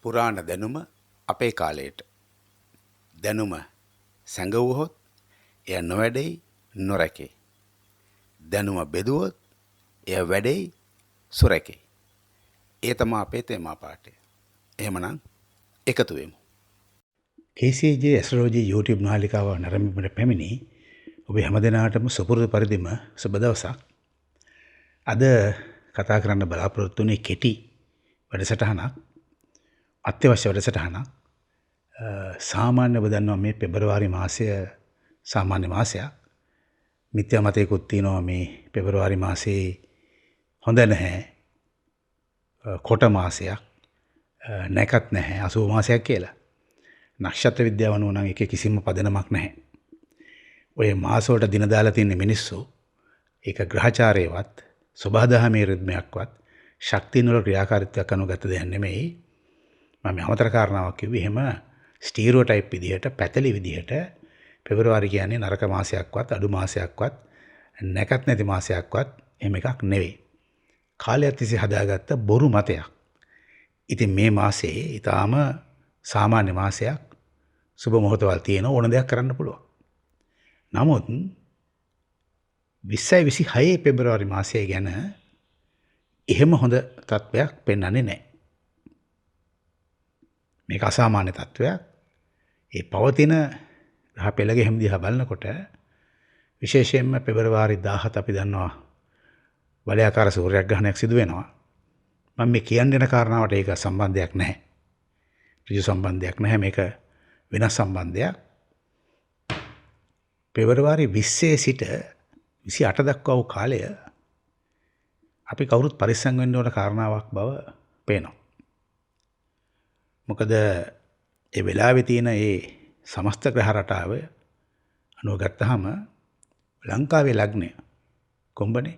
පුරාණ දැනුම අපේ කාලයට දැනුම සැඟවුවහොත් එය නොවැඩෙයි නොරැකේ. දැනුම බෙදුවොත් එය වැඩෙයි සුරැකේ. ඒ තමයි අපේ තේමා පාඨය. එහෙමනම් එකතු වෙමු. KCJ ඇස්ට්‍රොලොජි YouTube නාලිකාව නැරඹීමට පැමිණි ඔබ හැමදෙනාටම සුපුරුදු පරිදිම සුබ දවසක්. අද කතා කරන්න බලාපොරොත්තු වෙන්නේ කෙටි වැඩසටහනක්, අත්‍යවශ්‍ය වැඩසටහනක්. සාමාන්‍ය ඔබ දන්නවා මේ පෙබරවාරි මාසය සාමාන්‍ය මාසයක්. මිත්‍යා මතයකුත් තියෙනවා මේ පෙබරවාරි මාසයේ හොඳ නැහැ, කොට මාසයක්, නැකත් නැහැ, අසුභ මාසයක් කියලා. නක්ෂත්‍ර විද්‍යාව අනුව නම් ඒකේ කිසිම පදනමක් නැහැ. ඔය මාස වලට දින දාලා තියෙන මිනිස්සු ඒක ග්‍රහචාරයේවත් සබහාදහමේ රිද්මයක්වත් ශක්තියන වල ක්‍රියාකාරීත්වයක් අනුගත දෙයක් නෙමෙයි. මම අමතර කාරණාවක් කිව්වේ එහෙම ස්ටීරියෝටයිප් විදිහට, පැතලි විදිහට පෙබරවාරි කියන්නේ නරක මාසයක්වත්, අඩු මාසයක්වත්, නැකත් නැති මාසයක්වත් එහෙම එකක් නෙවෙයි. කාලයක් තිස්සේ හදාගත්ත බොරු මතයක්. ඉතින් මේ මාසේ ඊටාම සාමාන්‍ය මාසයක්, සුබ මොහොතවල් තියෙන ඕන දෙයක් කරන්න පුළුවන්. නමුත් 2026 පෙබරවාරි මාසය ගැන එහෙම හොඳ තත්වයක් පෙන්වන්නේ නැහැ. මේක අසාමාන්‍ය තත්වයක්. ඒ පවතින ග්‍රහ පෙළගේ හැම දිහා බලනකොට විශේෂයෙන්ම පෙබරවාරි 17 අපි දන්නවා වලයාකාර සූර්යග්‍රහණයක් සිදු වෙනවා. මම මේ කියන්න යන කාරණාවට ඒක සම්බන්ධයක් නැහැ. ඍජු සම්බන්ධයක් නැහැ. මේක වෙනස් සම්බන්ධයක්. පෙබරවාරි 20 සිට 28 දක්වා වූ කාලය අපි කවුරුත් පරිස්සම් වෙන්න ඕන කාරණාවක් බව පේනවා. මොකද ඒ වෙලාවේ තියෙන ඒ සමස්ත ග්‍රහ රටාව අනුව ගත්තාම ලංකාවේ ලග්නය කොම්බනේ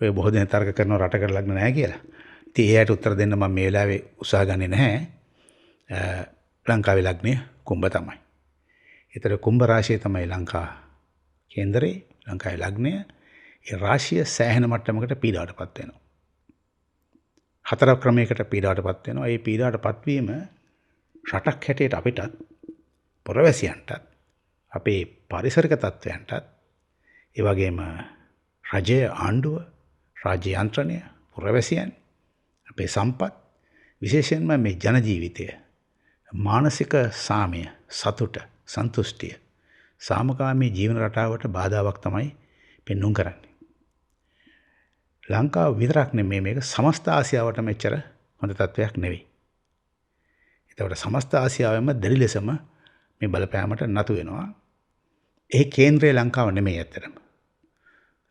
ඔය බොහෝ දෙනා තර්ක කරන රටකට ලග්න නැහැ කියලා. ඉතින් ඒකට උත්තර දෙන්න මම මේ වෙලාවේ උත්සාහ ගන්නේ නැහැ. ලංකාවේ ලග්නය කුම්භ තමයි. ඒතර කුම්භ රාශිය තමයි ලංකා කේන්දරේ, ලංකාවේ ලග්නය. ඒ රාශිය සෑහෙන මට්ටමකට පීඩාවටපත් වෙනවා. 4 ක්‍රමයකට පීඩාවටපත් වෙනවා. ඒ පීඩාවටපත් වීම රටක් හැටියට අපිටත්, පුරවැසියන්ටත්, අපේ පාරිසරික තත්ත්වයන්ටත්, ඒ වගේම රජය, ආණ්ඩුව, රාජ්‍ය යන්ත්‍රණය, පුරවැසියන්, අපේ සම්පත්, විශේෂයෙන්ම මේ ජන ජීවිතය, මානසික සාමය, සතුට, සන්තුෂ්ටිය, සාමකාමී ජීවන රටාවට බාධාවක් තමයි පෙන්වුම් කරන්නේ. ලංකාව විතරක් නෙමෙයි, මේක සමස්ත ආසියාවට මෙච්චර හොඳ තත්වයක් නෙවෙයි. ඒතකොට සමස්ත ආසියාවෙම දැඩි ලෙසම මේ බලපෑමට නතු වෙනවා. ඒ කේන්ද්‍රය ලංකාව නෙමෙයි ඇත්තටම.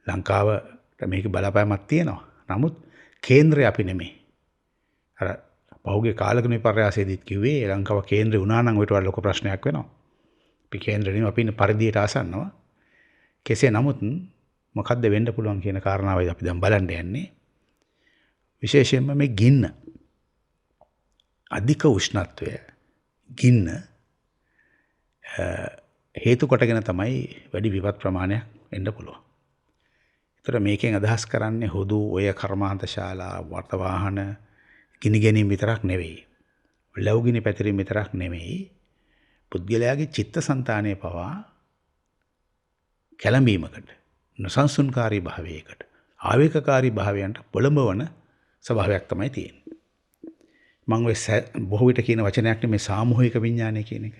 ලංකාවට මේක බලපෑමක් තියෙනවා. නමුත් කේන්ද්‍රය අපි නෙමෙයි. අර පහුගිය කාලගුණ විපර්යාසයේදීත් කිව්වේ ලංකාව කේන්ද්‍රය වුණා නම් ඊට වඩා ලොකු ප්‍රශ්නයක් වෙනවා. අපි කේන්ද්‍රෙ නෙමෙයි, අපි ඉන්නේ පරිධියට ආසන්නව. කෙසේ නමුත් මොකද්ද වෙන්න පුළුවන් කියන කාරණාවයි අපි දැන් බලන්න යන්නේ. විශේෂයෙන්ම මේ ගින්න, අධික උෂ්ණත්වය, ගින්න හේතු කොටගෙන තමයි වැඩි විපත් ප්‍රමාණයක් එන්න පුළුවන්. ඒතර මේකෙන් අදහස් කරන්නේ හුදු ඔය කර්මාන්තශාලා, වර්තවාහන ගිනි ගැනීම විතරක් නෙවෙයි. ලැබුගිනි පැතිරීම විතරක් නෙවෙයි. පුද්ගලයාගේ චිත්තසංතානයේ පවා කැළඹීමකට, නොසන්සුන්කාරී භාවයකට, ආවේගකාරී භාවයන්ට පොළඹවන ස්වභාවයක් තමයි තියෙන්නේ. මම ඔය බොහෝ විට කියන වචනයක් නෙමේ සාමූහික විඥානය කියන එක.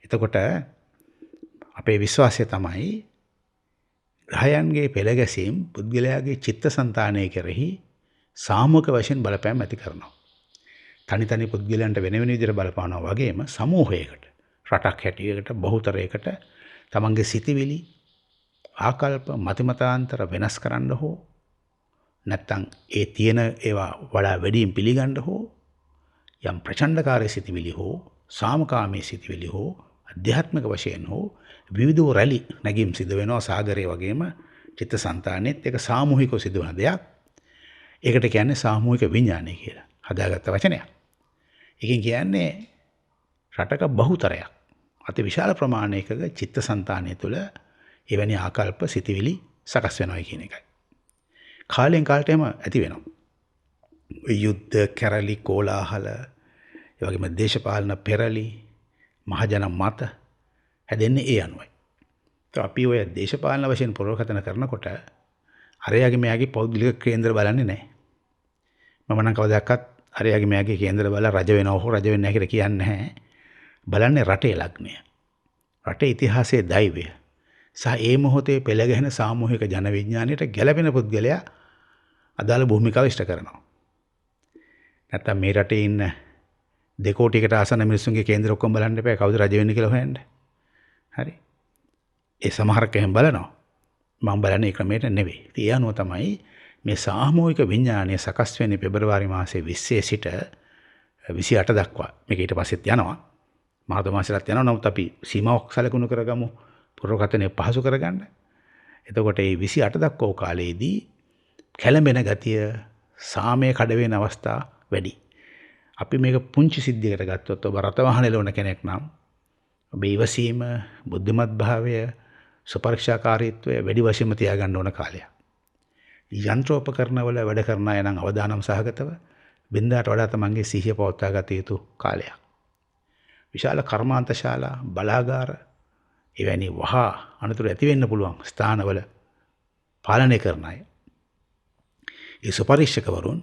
එතකොට අපේ විශ්වාසය තමයි ග්‍රහයන්ගේ පෙළ ගැසීම් පුද්ගලයාගේ චිත්තසංතානය කෙරෙහි සාමූහික වශයෙන් බලපෑම් ඇති කරනවා. තනි තනි පුද්ගලයන්ට වෙන වෙන විදිහට බලපානවා වගේම සමූහයකට, රටක් හැටියට, බහුතරයකට තමන්ගේ සිතිවිලි, ආකල්ප, මතිමතාන්තර වෙනස් කරන්න හෝ නැත්තම් ඒ තියෙන ඒවා වඩා වැඩියෙන් පිළිගන්න හෝ යම් ප්‍රචණ්ඩකාරී සිතිවිලි හෝ සාමකාමී සිතිවිලි හෝ අධ්‍යාත්මික වශයෙන් හෝ විවිධ රැලි නැගීම් සිදු වෙනවා සාගරයේ වගේම චිත්තසංතානෙත් ඒක සාමූහිකව සිදුවන දෙයක්. ඒකට කියන්නේ සාමූහික විඥානය කියලා. හදාගත්ත වචනයක්. ඒකෙන් කියන්නේ රටක බහුතරයක් අති විශාල ප්‍රමාණයක චිත්තසංතානය තුළ එවැනි ආකල්ප, සිතිවිලි සකස් වෙනවා කියන එකයි. කාලෙන් කාලට එම ඇති වෙනවා. යුද්ධ, කැරලි, කෝලාහල, ඒ වගේම දේශපාලන පෙරලි, මහජන මත හැදෙන්නේ ඒ අනුවයි. අපි ඔය දේශපාලන වශයෙන් පුරවකථන කරනකොට අරයාගේ මෙයාගේ පෞද්ගලික කේන්දර බලන්නේ නැහැ. මම නම් කවදාකවත් අරයාගේ මෙයාගේ කේන්දර බලලා රජ වෙනව හෝ රජ වෙන්නේ නැහැ කියලා කියන්නේ නැහැ. බලන්නේ රටේ ලග්නය. රටේ ඉතිහාසයේ දෛවය. සහ ඒ මොහොතේ පෙළ ගැහෙන සාමූහික ජන විඥාණයට ගැළපෙන පුද්ගලයා අදාළ භූමිකාව ඉෂ්ට කරනවා. නැත්තම් මේ රටේ ඉන්න 2 කෝටියකට ආසන්න මිනිස්සුන්ගේ කේන්දර ඔක්කොම බලන්න එපා කවුද රජ වෙන්නේ කියලා හොයන්න. හරි. ඒ සමහරක් එහෙම බලනවා. මම බලන්නේ ඒ ක්‍රමයට නෙවෙයි. ඉතින් ඒ අනුව තමයි මේ සාමූහික විඥානය සකස් වෙන්නේ පෙබරවාරි මාසයේ 20 සිට 28 දක්වා. මේක ඊට පස්සෙත් යනවා. මාර්තු මාසෙලත් යනවා. නමුත් අපි සීමාවක් සැලකුණු කරගමු පුරවකථනය පහසු කරගන්න. එතකොට මේ 28 දක්වා කාලයේදී කැළඹෙන ගතිය සාමය කඩ වෙන අවස්ථා වැඩි. අපි මේක පුංචි සිද්ධියකට ගත්තොත් ඔබ රත වාහන එලවන කෙනෙක් නම් ඔබ ඉවසීම, බුද්ධිමත් භාවය, සුපරීක්ෂාකාරීත්වය වැඩි වශයෙන්ම තියාගන්න ඕන කාලයක්. යන්ත්‍රෝපකරණවල වැඩ කරන අය නම් අවදානම් සහගතව බින්දාට වඩා තමන්ගේ සිහිය පවත්වා ගත යුතු කාලයක්. විශාල කර්මාන්තශාලා, බලාගාර එවැනි වහා අනතුරු ඇති වෙන්න පුළුවන් ස්ථානවල පාලනය කරන අය. ඒ සුපරීක්ෂකවරුන්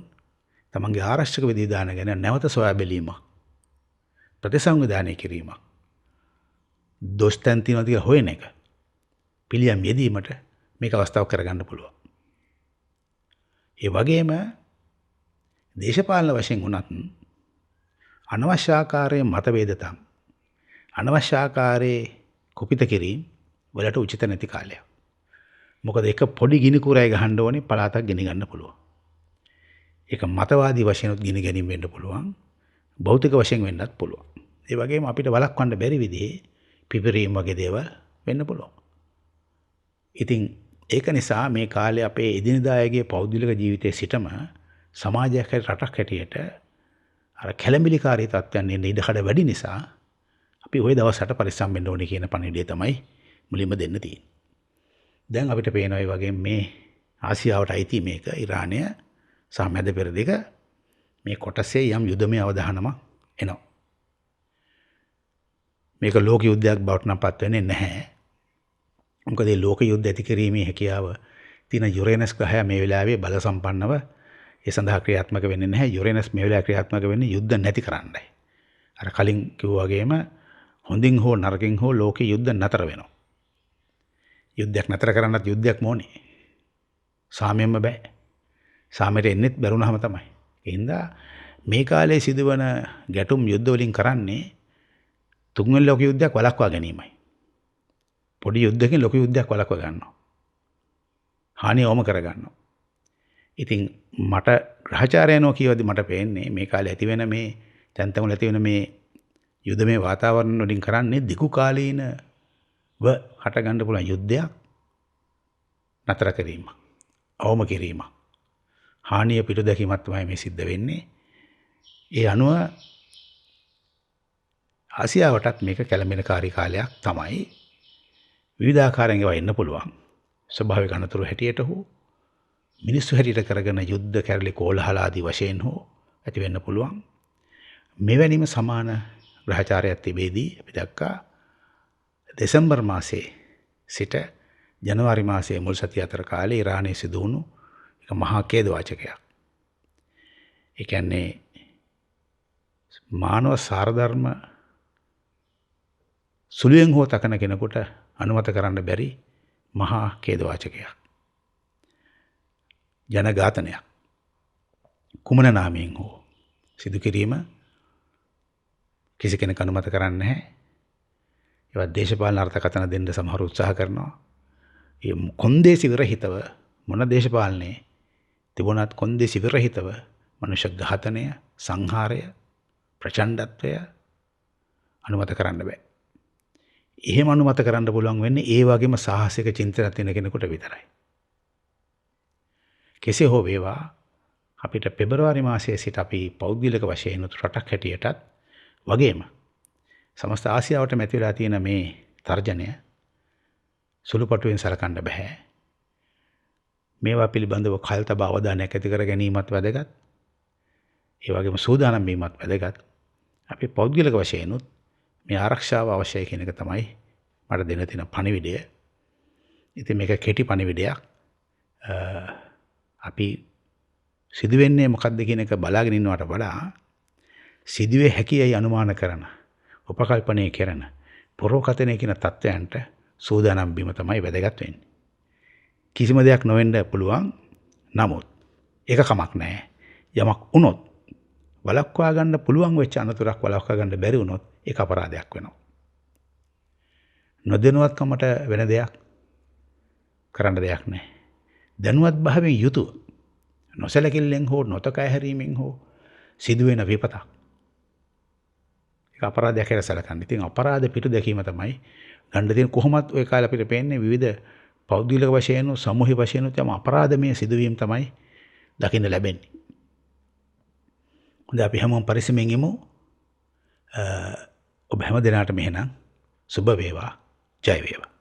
තමන්ගේ ආරක්ෂක විධිවිධාන ගැන නැවත සොයා බැලීමක්, ප්‍රතිසංවිධානය කිරීමක්, දොස් තැන් තියෙනවද කියලා හොයන එක පිළියම් යෙදීමට මේක අවස්ථාවක් කරගන්න පුළුවන්. ඒ වගේම දේශපාලන වශයෙන් වුණත් අනවශ්‍ය ආකාරයේ මතභේදතම්, අනවශ්‍ය ආකාරයේ කුපිත කිරීම වලට උචිත නැති කාලයක්. මොකද එක පොඩි ගිනි කුරයි ගහන්න ඕනේ පළාතක් ගෙනි ගන්න පුළුවන්. ඒක මතවාදී වශයෙන් ගිනි ගැනීම වෙන්න පුළුවන්, භෞතික වශයෙන් වෙන්නත් පුළුවන්. ඒ වගේම අපිට වළක්වන්න බැරි විදිහේ පිපිරීම වගේ දේවල් වෙන්න පුළුවන්. ඉතින් ඒක නිසා මේ කාලේ අපේ එදිනදා අයගේ පෞද්ගලික ජීවිතයේ සිටම සමාජයක් රටක් හැටියට අර කැළඹිලිකාරී තත්ත්වයන් එන්න ඉඩකඩ වැඩි නිසා අපි ওই දවස්වලට පරිස්සම් වෙන්න ඕනේ කියන පණිවිඩය තමයි මුලින්ම දෙන්න තියෙන්නේ. දැන් අපිට පේනවා ඒ වගේ මේ ආසියාවට අයිති මේක ඉරානය සහ මැද පෙරදිග මේ කොටසේ යම් යුදමය අවධානමක් එනවා. මේක ලෝක යුද්ධයක් බවට නම් පත් වෙන්නේ නැහැ. මොකද මේ ලෝක යුද්ධ ඇති කිරීමේ හැකියාව තියෙන යුරේනස් ග්‍රහය මේ වෙලාවේ බල සම්පන්නව ඒ සඳහා ක්‍රියාත්මක වෙන්නේ නැහැ. යුරේනස් මේ වෙලාවේ ක්‍රියාත්මක වෙන්නේ යුද්ධ නැති කරන්නයි. අර කලින් කිව්වා වගේම හොඳින් හෝ නරකින් හෝ ලෝකේ යුද්ධ නතර වෙනවා. යුද්ධයක් නතර කරන්නත් යුද්ධයක් ඕනේ. සාමයෙන්ම බෑ. සාමයට එන්නෙත් බැරුණාම තමයි. ඒ හින්දා මේ කාලේ සිදුවන ගැටුම් යුද්ධ වලින් කරන්නේ තුන්වෙනි ලෝක යුද්ධයක් වළක්වා ගැනීමයි. පොඩි යුද්ධකින් ලොකු යුද්ධයක් වළක්වා ගන්නවා. හානිය ඕම කර ගන්නවා. ඉතින් මට ග්‍රහචාරයනෝ කියවදී මට පේන්නේ මේ කාලේ ඇති වෙන මේ තැන්තමුල ඇති වෙන මේ යුද්ධමය වාතාවරණ වලින් කරන්නේ දිගු කාලීනව හට ගන්න පුළුවන් යුද්ධයක් නතර කිරීම, අවම කිරීම, හානිය පිටු දැකීමක් තමයි මේ සිද්ධ වෙන්නේ. ඒ අනුව ආසියාවටත් මේක කැළඹෙනකාරී කාලයක් තමයි. විවිධාකාරයෙන් ඒවා එන්න පුළුවන්. ස්වභාවික අනතුරු හැටියට හෝ මිනිස්සු හැටියට කරගෙන යුද්ධ කැරලි කෝලහල ආදී වශයෙන් හෝ ඇති වෙන්න පුළුවන්. මෙවැනිම සමාන ග්‍රහචාරයක් තිබෙදී අපි දැක්කා දෙසැම්බර් මාසයේ සිට ජනවාරි මාසයේ මුල් සතිය අතර කාලේ ඉරානයේ සිදු වුණු එක මහා ඛේදවාචකයක්. ඒ කියන්නේ මානව සාරධර්ම සුළුෙන් හෝ තකන කෙනෙකුට අනුමත කරන්න බැරි මහා ඛේදවාචකයක්. ජනඝාතනයක් කුමන නාමයෙන් හෝ සිදු කිරීම කිසි කෙනෙක් අනුමත කරන්නේ නැහැ. ඒවා දේශපාලන අර්ථකථන දෙන්න සමහර උත්සාහ කරනවා. ඒ කොන්දේසි විරහිතව මොන දේශපාලනේ තිබුණත් කොන්දේසි විරහිතව මනුෂ්‍ය ඝාතනය, සංහාරය, ප්‍රචණ්ඩත්වය අනුමත කරන්න බෑ. එහෙම අනුමත කරන්න පුළුවන් වෙන්නේ ඒ වගේම සාහසික චින්තනයක් තියෙන කෙනෙකුට විතරයි. කෙසේ හෝ වේවා අපිට පෙබරවාරි මාසයේ සිට අපි පෞද්ගලික වශයෙන් රටක් හැටියටත් වගේම සමස්ත ආසියාවට මැති වෙලා තියෙන මේ තර්ජනය සුළුපටුවෙන් සලකන්න බෑ. මේවා පිළිබඳව කල් තබා අවධානයක් ඇති කර ගැනීමත් වැදගත්. ඒ වගේම සූදානම් වීමත් වැදගත්. අපි පෞද්ගලික වශයෙන්ුත් මේ ආරක්ෂාව අවශ්‍යයි කියන එක තමයි මට දෙන්න තියෙන පණිවිඩය. ඉතින් මේක කෙටි පණිවිඩයක්. අපි සිදුවෙන්නේ මොකක්ද කියන එක බලාගෙන ඉන්නවට වඩා සිදුවේ හැකියයි අනුමාන කරන, උපකල්පනය කරන, පොරෝකතනය කියන තත්ත්වයන්ට සූදානම් වීම තමයි වැදගත් වෙන්නේ. කිසිම දෙයක් නොවෙන්න පුළුවන්. නමුත් ඒක කමක් නැහැ. යමක් වුණොත් වළක්වා ගන්න පුළුවන් වෙච්ච අනතුරක් වළක්වා ගන්න බැරි වුණොත් ඒක අපරාධයක් වෙනවා. නොදැනුවත්කමට වෙන දෙයක් කරන්න දෙයක් නැහැ. දැනුවත් භාවයෙන් යුතුව නොසැලකිල්ලෙන් හෝ නොතකා හැරීමෙන් හෝ සිදුවෙන විපතක් ඒක අපරාධයක් කියලා සැලකන්න. ඉතින් අපරාධ පිටු දැකීම තමයි ගන්න තියෙන කොහොමත් ওই කාලේ අපිට පේන්නේ විවිධ පෞද්ගලික වශයෙන් සමූහික වශයෙන් යම් අපරාධමය සිදුවීම් තමයි දකින්න ලැබෙන්නේ. හොඳ අපි හැමෝම පරිස්සමෙන් ඉමු. ඔබ හැම දිනකටම එහෙනම් සුබ වේවා, ජය වේවා.